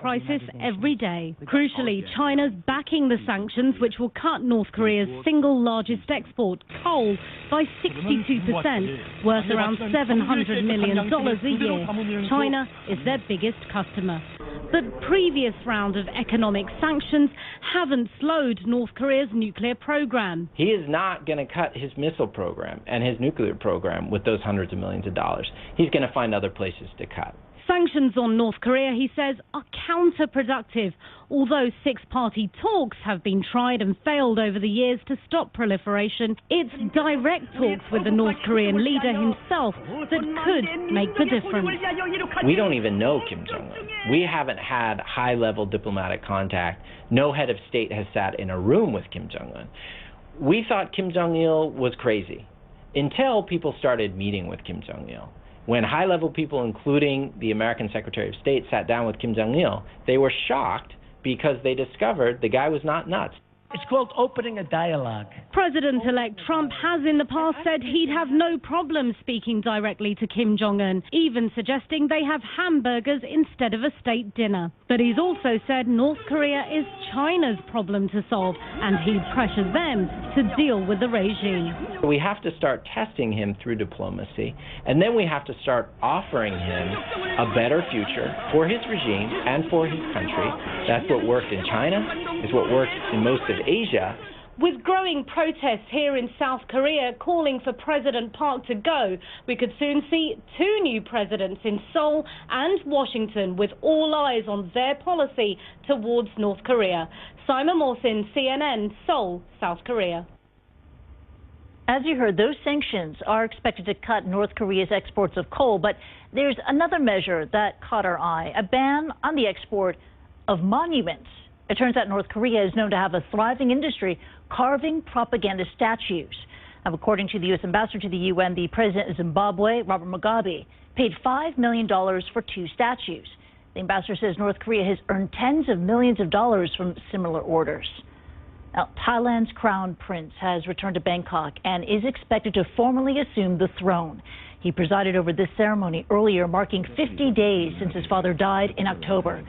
crisis every day. Crucially, China's backing the sanctions, which will cut North Korea's single largest export, coal, by 62%, worth around $700 million a year. China is their biggest customer. But previous round of economic sanctions haven't slowed North Korea's nuclear program. He is not going to cut his missile program and his nuclear program with those hundreds of millions of dollars. He's going to find other places to cut. Sanctions on North Korea, he says, are counterproductive. Although six-party talks have been tried and failed over the years to stop proliferation, it's direct talks with the North Korean leader himself that could make the difference. We don't even know Kim Jong-un. We haven't had high-level diplomatic contact. No head of state has sat in a room with Kim Jong-un. We thought Kim Jong-il was crazy until people started meeting with Kim Jong-il. When high-level people, including the American Secretary of State, sat down with Kim Jong-il, they were shocked because they discovered the guy was not nuts. It's called opening a dialogue. President-elect Trump has in the past said he'd have no problem speaking directly to Kim Jong-un, even suggesting they have hamburgers instead of a state dinner. But he's also said North Korea is China's problem to solve, and he'd pressure them to deal with the regime. We have to start testing him through diplomacy, and then we have to start offering him a better future for his regime and for his country. That's what worked in China, is what worked in most of Asia. With growing protests here in South Korea calling for President Park to go, we could soon see two new presidents in Seoul and Washington, with all eyes on their policy towards North Korea. Simon Morsin, CNN, Seoul, South Korea. As you heard, those sanctions are expected to cut North Korea's exports of coal, but there's another measure that caught our eye, a ban on the export of monuments. It turns out North Korea is known to have a thriving industry carving propaganda statues. Now, according to the U.S. ambassador to the UN, the president of Zimbabwe, Robert Mugabe, paid $5 million for two statues. The ambassador says North Korea has earned tens of millions of dollars from similar orders. Now, Thailand's crown prince has returned to Bangkok and is expected to formally assume the throne. He presided over this ceremony earlier, marking 50 days since his father died in October.